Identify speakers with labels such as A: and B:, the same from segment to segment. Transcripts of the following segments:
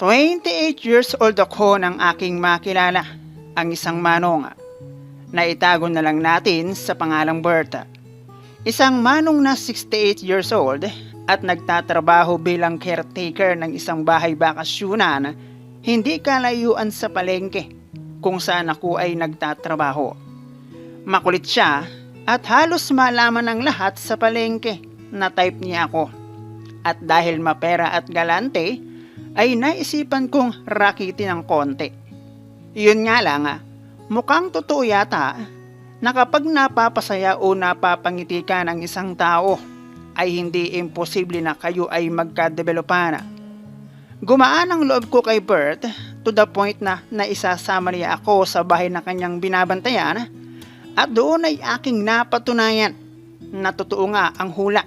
A: 28 years old ako nang aking makilala ang isang manong na itago na lang natin sa pangalang Berta. Isang manong na 68 years old at nagtatrabaho bilang caretaker ng isang bahay bakasyunan hindi kalayuan sa palengke kung saan ako ay nagtatrabaho. Makulit siya at halos malaman ng lahat sa palengke na type niya ako. At dahil mapera at galante, ay naisipan kong rakitin ng konti. Yun nga lang, mukhang totoo yata na kapag napapasaya o napapangiti ka ng isang tao, ay hindi imposible na kayo ay magkadevelopan. Gumaan ang loob ko kay Bert to the point na naisasama niya ako sa bahay na kanyang binabantayan at doon ay aking napatunayan na totoo nga ang hula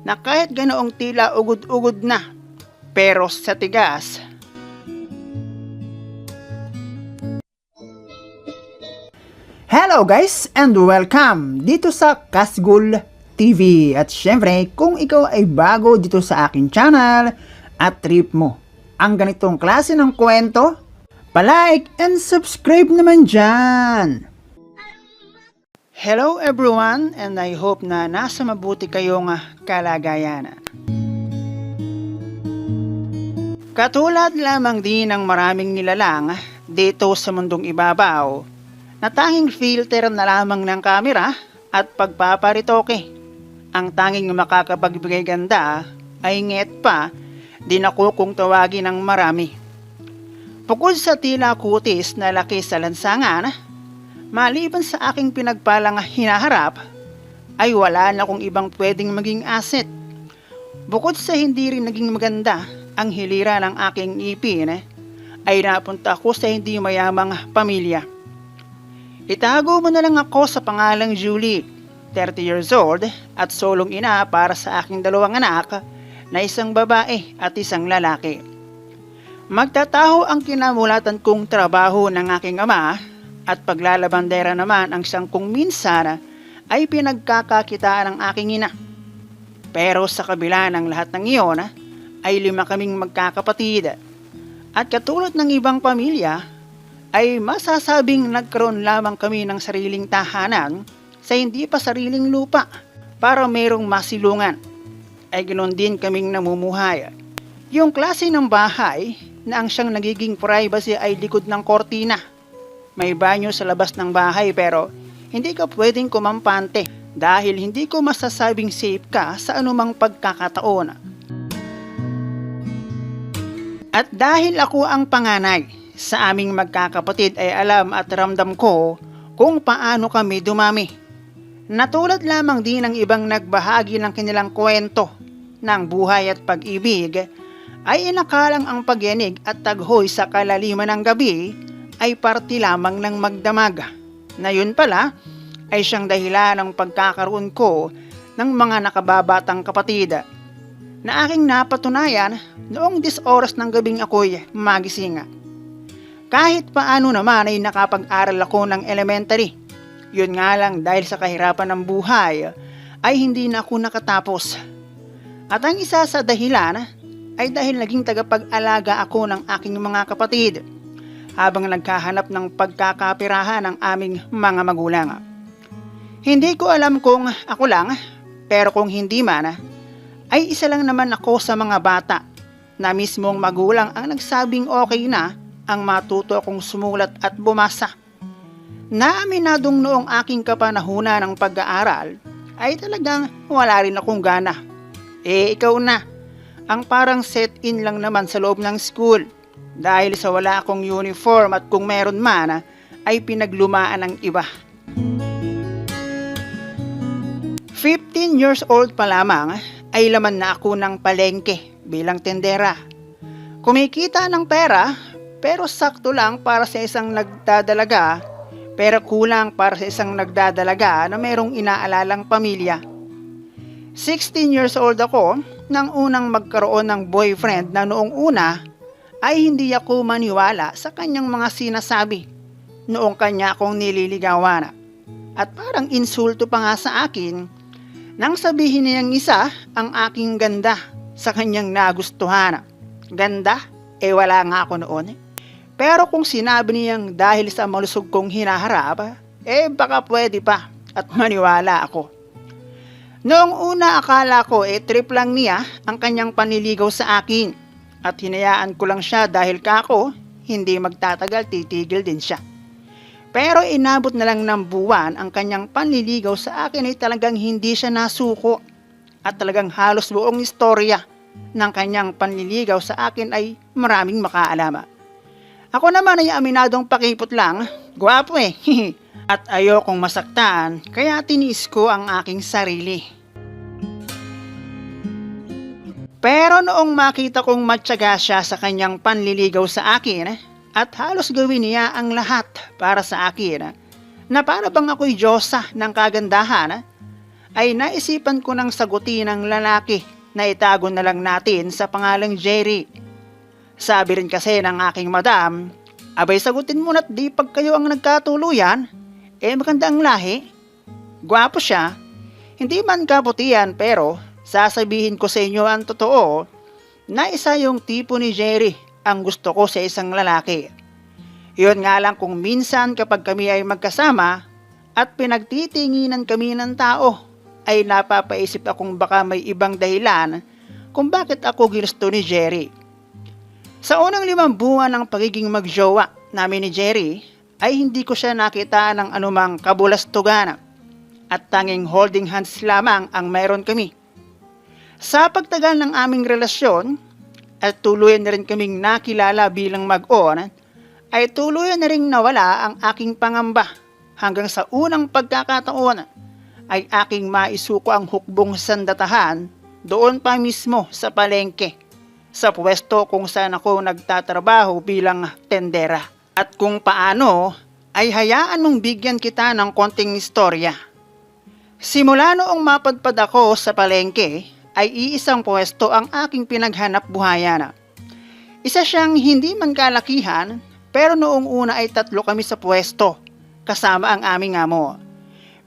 A: na kahit ganoong tila ugod-ugod na pero sa tigas. Hello guys and welcome dito sa Kasgul TV. At syempre kung ikaw ay bago dito sa aking channel at trip mo ang ganitong klase ng kwento, palike and subscribe naman dyan. Hello everyone and I hope na nasa mabuti kayong kalagayan. Katulad lamang din ng maraming nilalang dito sa mundong ibabaw na tanging filter na lamang ng kamera at pagpaparitoke. Ang tanging makakapagbigay ganda ay nget pa din ako kung tawagin ng marami. Bukod sa tila kutis na laki sa lansangan, maliban sa aking pinagpalang hinaharap, ay wala na kong ibang pwedeng maging asset. Bukod sa hindi rin naging maganda ang hilira ng aking ipin, ay napunta ako sa hindi mayamang pamilya. Itago mo na lang ako sa pangalang Julie, 30 years old at solong ina para sa aking dalawang anak na isang babae at isang lalaki. Magtataho ang kinamulatan kong trabaho ng aking ama at paglalabandera naman ang siyang kung minsan ay pinagkakakitaan ng aking ina. Pero sa kabila ng lahat ng iyon ay 5 kaming magkakapatid. At katulad ng ibang pamilya ay masasabing nagkaroon lamang kami ng sariling tahanan sa hindi pa sariling lupa para mayroong masilungan. Ay ganoon din kaming namumuhay. Yung klase ng bahay na ang siyang nagiging privacy ay likod ng kortina. May banyo sa labas ng bahay pero hindi ka pwedeng kumampante dahil hindi ko masasabing safe ka sa anumang pagkakataon. At dahil ako ang panganay sa aming magkakapatid ay alam at ramdam ko kung paano kami dumami. Natulad lamang din ng ibang nagbahagi ng kanilang kwento ng buhay at pag-ibig, ay inakalang ang pagyanig at taghoy sa kalaliman ng gabi ay parte lamang ng magdamag. Na yun pala ay siyang dahilan ng pagkakaroon ko ng mga nakababatang kapatid na aking napatunayan noong 10 oras ng gabing ako'y magising. Kahit paano naman ay nakapag-aral ako ng elementary. Yun nga lang dahil sa kahirapan ng buhay ay hindi na ako nakatapos. At ang isa sa dahilan ay dahil naging tagapag-alaga ako ng aking mga kapatid habang nagkahanap ng pagkakapirahan ng aming mga magulang. Hindi ko alam kung ako lang, pero kung hindi man, ay isa lang naman ako sa mga bata na mismong magulang ang nagsabing okay na ang matuto akong sumulat at bumasa. Naaminadong noong aking kapanahunan ng pag-aaral ay talagang wala rin akong gana. Ikaw na, ang parang set-in lang naman sa loob ng school dahil sa wala akong uniform at kung meron man ay pinaglumaan ng iba. 15 years old pa lamang ay laman na ako ng palengke bilang tendera. Kumikita ng pera pero sakto lang para sa isang nagdadalaga, pero kulang para sa isang nagdadalaga na mayroong inaalalang pamilya. 16 years old ako nang unang magkaroon ng boyfriend na noong una ay hindi ako maniwala sa kanyang mga sinasabi noong kanya akong nililigawan. At parang insulto pa nga sa akin nang sabihin niyang isa ang aking ganda sa kanyang nagustuhan. Ganda? Wala nga ako noon. Pero kung sinabi niyang dahil sa malusog kong hinaharap, baka pwede pa at maniwala ako. Noong una akala ko trip lang niya ang kanyang panliligaw sa akin at hinayaan ko lang siya dahil kako hindi magtatagal titigil din siya. Pero inabot na lang ng buwan ang kanyang panliligaw sa akin ay talagang hindi siya nasuko at talagang halos buong istorya ng kanyang panliligaw sa akin ay maraming makaalama. Ako naman ay aminadong pakipot lang, gwapo at ayokong masaktan kaya tiniis ko ang aking sarili. Pero noong makita kong matyaga siya sa kanyang panliligaw sa akin at halos gawin niya ang lahat para sa akin na para bang ako'y Diyosa ng kagandahan, ay naisipan ko ng sagutin ng lalaki na itago na lang natin sa pangalang Jerry. Sabi rin kasi ng aking madam, abay sagutin mo na't di pag kayo ang nagkatuluyan, maganda ang lahi. Gwapo siya, hindi man kaputihan pero sasabihin ko sa inyo ang totoo na isa yung tipo ni Jerry ang gusto ko sa isang lalaki. Yun nga lang kung minsan kapag kami ay magkasama at pinagtitinginan kami ng tao, ay napapaisip akong baka may ibang dahilan kung bakit ako ginusto ni Jerry. Sa unang 5 buwan ng pagiging magjowa namin ni Jerry, ay hindi ko siya nakita ng anumang kabulastugan at tanging holding hands lamang ang mayroon kami. Sa pagtagal ng aming relasyon at tuluyan na rin kaming nakilala bilang mag-on, ay tuluyan na rin nawala ang aking pangamba hanggang sa unang pagkakataon ay aking maisuko ang hukbong sandatahan doon pa mismo sa palengke, sa pwesto kung saan ako nagtatrabaho bilang tendera. At kung paano ay hayaan mong bigyan kita ng konting istorya. Simula noong mapadpad ako sa palengke ay iisang pwesto ang aking pinaghanap buhayan. Isa siyang hindi man kalakihan pero noong una ay 3 kami sa pwesto kasama ang aming amo.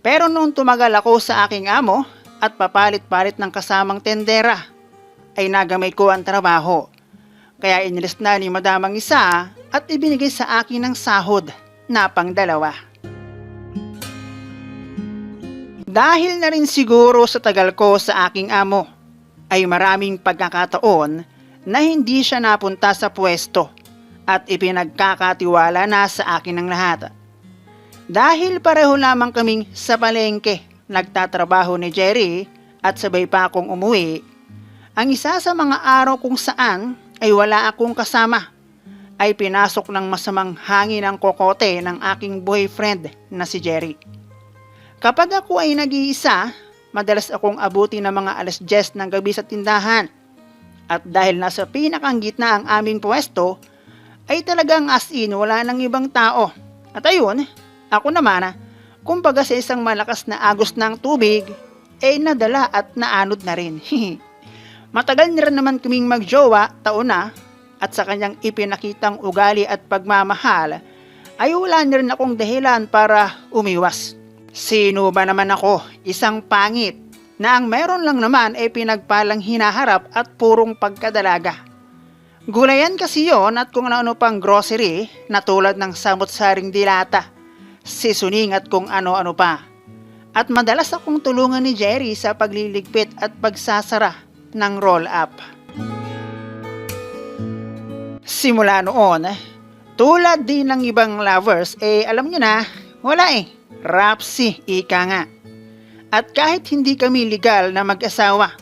A: Pero noong tumagal ako sa aking amo at papalit-palit ng kasamang tendera, ay nagamay ko ang trabaho. Kaya inilis na ni madam ang isa at ibinigay sa akin ng sahod na pang-2. Dahil na rin siguro sa tagal ko sa aking amo, ay maraming pagkakataon na hindi siya napunta sa pwesto at ipinagkakatiwala na sa akin ng lahat. Dahil pareho lamang kaming sa palengke nagtatrabaho ni Jerry at sabay pa akong umuwi, ang isa sa mga araw kung saan ay wala akong kasama ay pinasok ng masamang hangin ang kokote ng aking boyfriend na si Jerry. Kapag ako ay nag-iisa, madalas akong abuti ng mga 10:00 ng gabi sa tindahan. At dahil nasa pinakang gitna ang aming pwesto, ay talagang as in wala nang ibang tao. At ayun, ako naman, kumbaga sa isang malakas na agos ng tubig, nadala at naanod na rin. Matagal na rin naman kaming magjowa, taon na, at sa kanyang ipinakitang ugali at pagmamahal, ay wala na rin akong dahilan para umiwas. Sino ba naman ako, isang pangit, na ang meron lang naman ay pinagpalang hinaharap at purong pagkadalaga. Gulayan kasi yon at kung ano pang grocery na tulad ng samot-saring dilata, seasoning at kung ano-ano pa. At madalas akong tulungan ni Jerry sa pagliligpit at pagsasara ng roll-up. Simula noon, tulad din ng ibang lovers, alam nyo na, wala rapsi, ika nga. At kahit hindi kami legal na mag-asawa,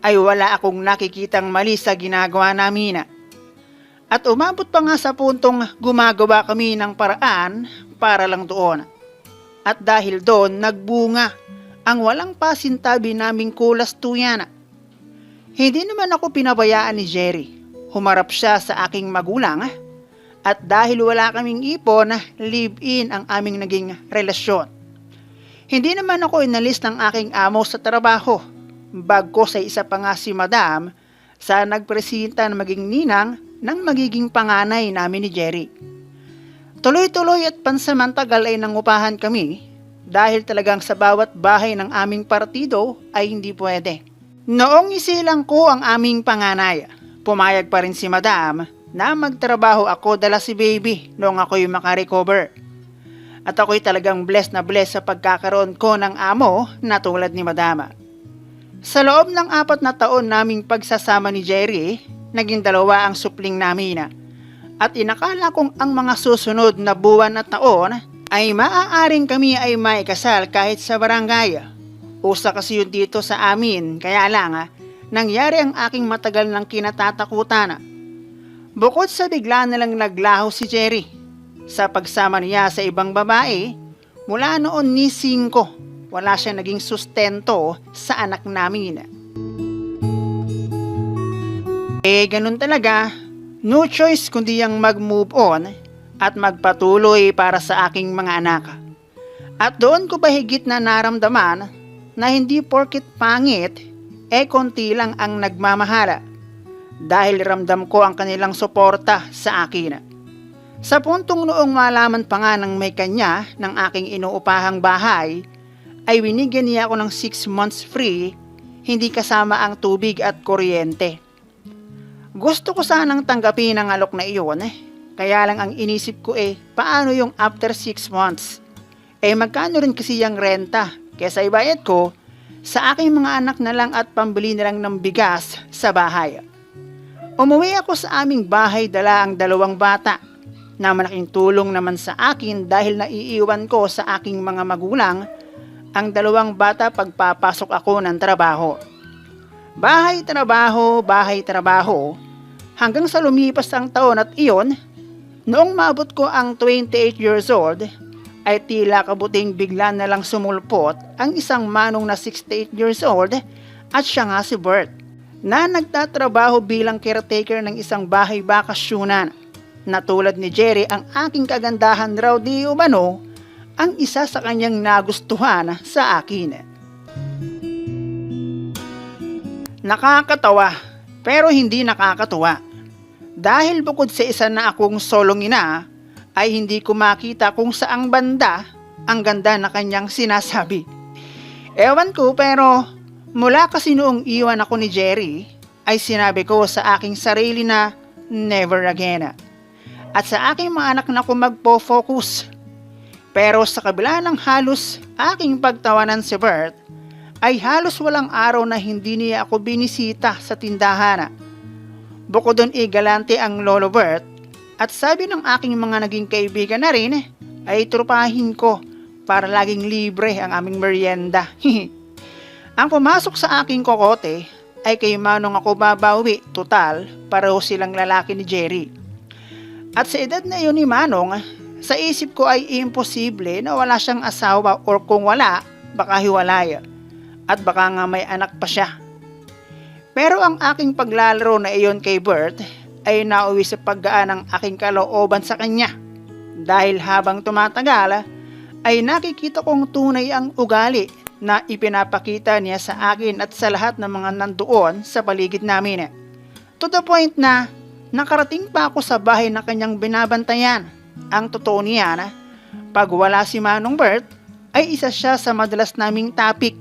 A: ay wala akong nakikitang mali sa ginagawa namin. At umabot pa nga sa puntong gumagawa kami ng paraan para lang doon. At dahil doon, nagbunga ang walang pasintabi naming kulastuyan. Hindi naman ako pinabayaan ni Jerry. Humarap siya sa aking magulang at dahil wala kaming ipon, live-in ang aming naging relasyon. Hindi naman ako inalis ng aking amo sa trabaho. Bago sa isa pa nga si madam sa nagpresenta na maging ninang ng magiging panganay namin ni Jerry. Tuloy-tuloy at pansamantagal ay nangupahan kami dahil talagang sa bawat bahay ng aming partido ay hindi pwede. Noong isilang ko ang aming panganay, pumayag pa rin si madam na magtrabaho ako dala si baby noong ako'y makarecover. At ako'y talagang blessed na blessed sa pagkakaroon ko ng amo na tulad ni Madama. Sa loob ng 4 na taon naming pagsasama ni Jerry, naging 2 ang supling namin. At inakala kong ang mga susunod na buwan at taon ay maaaring kami ay maikasal kahit sa barangay. Usa kasi yun dito sa amin, kaya lang nangyari ang aking matagal ng kinatatakutan. Bukod sa bigla na lang naglaho si Jerry sa pagsama niya sa ibang babae, mula noon ni 5, wala siya naging sustento sa anak namin. Ganun talaga, no choice kundi ang mag-move on at magpatuloy para sa aking mga anak. At doon ko ba higit na naramdaman na hindi porket pangit, konti lang ang nagmamahala. Dahil ramdam ko ang kanilang suporta sa akin. Sa puntong noong malaman pa nga ng may kanya ng aking inuupahang bahay, ay binigyan niya ako ng 6 months free, hindi kasama ang tubig at kuryente. Gusto ko sanang tanggapin ang alok na iyon, kaya lang ang inisip ko paano yung after 6 months? Magkano rin kasi yung renta, kesa ibayad ko sa aking mga anak na lang at pambili na lang ng bigas sa bahay. Umuwi ako sa aming bahay dala ang 2 bata na malaking tulong naman sa akin dahil naiiwan ko sa aking mga magulang ang 2 bata pagpapasok ako ng trabaho. Bahay, trabaho, hanggang sa lumipas ang taon at iyon, noong maabot ko ang 28 years old, ay tila kabuting bigla na lang sumulpot ang isang manong na 68 years old at siya nga si Bert, na nagtatrabaho bilang caretaker ng isang bahay bakasyunan na tulad ni Jerry ang aking kagandahan raw di umano ang isa sa kanyang nagustuhan sa akin. Nakakatawa pero hindi nakakatuwa dahil bukod sa isa na akong solong ina ay hindi ko makita kung saang banda ang ganda na kanyang sinasabi. Ewan ko pero mula kasi noong iwan ako ni Jerry, ay sinabi ko sa aking sarili na never again. At sa aking mga anak na ko magpo-focus. Pero sa kabila ng halos aking pagtawanan si Bert, ay halos walang araw na hindi niya ako binisita sa tindahan. Bukod doon galante ang Lolo Bert, at sabi ng aking mga naging kaibigan na rin, ay trupahin ko para laging libre ang aming merienda. Ang pumasok sa aking kokote ay kay Manong ako babawi, total, pareho silang lalaki ni Jerry. At sa edad na yun ni Manong, sa isip ko ay imposible na wala siyang asawa or kung wala, baka hiwalay. At baka nga may anak pa siya. Pero ang aking paglalaro na iyon kay Bert ay nauwi sa paggaan ng aking kalooban sa kanya. Dahil habang tumatagal, ay nakikita kong tunay ang ugali na ipinapakita niya sa akin at sa lahat ng mga nandoon sa paligid namin. To the point na nakarating pa ako sa bahay na kanyang binabantayan. Ang totoo niya pag wala si Manong Bert, ay isa siya sa madalas naming topic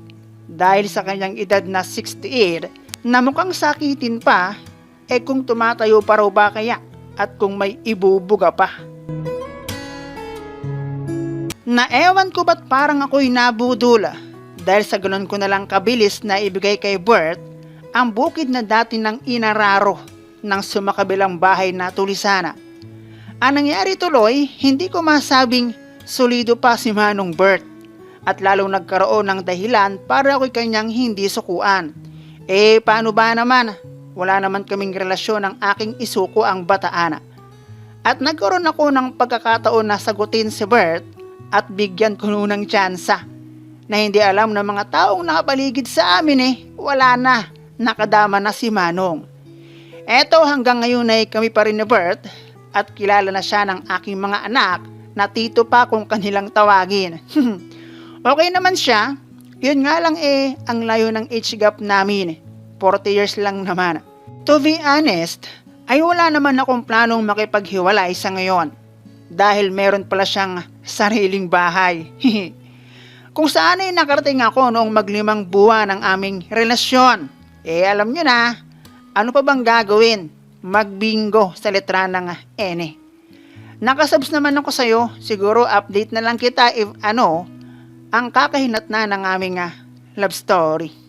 A: dahil sa kanyang edad na 68 na mukhang sakitin pa kung tumatayo pa raw ba kaya at kung may ibubuga pa. Naewan ko ba't parang ako'y nabudula dahil sa ganun ko na lang kabilis na ibigay kay Bert ang bukid na dati ng inararo ng sumakabilang bahay na tulisana. Ang nangyari tuloy, hindi ko masabing solido pa si Manong Bert at lalong nagkaroon ng dahilan para ako'y kanyang hindi sukuan. Paano ba naman? Wala naman kaming relasyon ng aking isuko ang bataan. At nagkaroon ako ng pagkakataon na sagutin si Bert at bigyan ko ng tsansa na hindi alam ng mga taong nakapaligid sa amin wala na, nakadama na si Manong. Eto hanggang ngayon ay kami pa rin ni Bert at kilala na siya ng aking mga anak na tito pa kung kanilang tawagin. Okay naman siya, yun nga lang ang layo ng age gap namin, 40 years lang naman. To be honest, ay wala naman akong planong makipaghiwalay sa ngayon dahil meron pala siyang sariling bahay. Kung saan ay nakarating ako noong mag5 buwan ng aming relasyon. Alam nyo na, ano pa bang gagawin magbingo sa letra ng N. Nakasubs naman ako sa'yo, siguro update na lang kita if ang kakahinat na ng aming love story.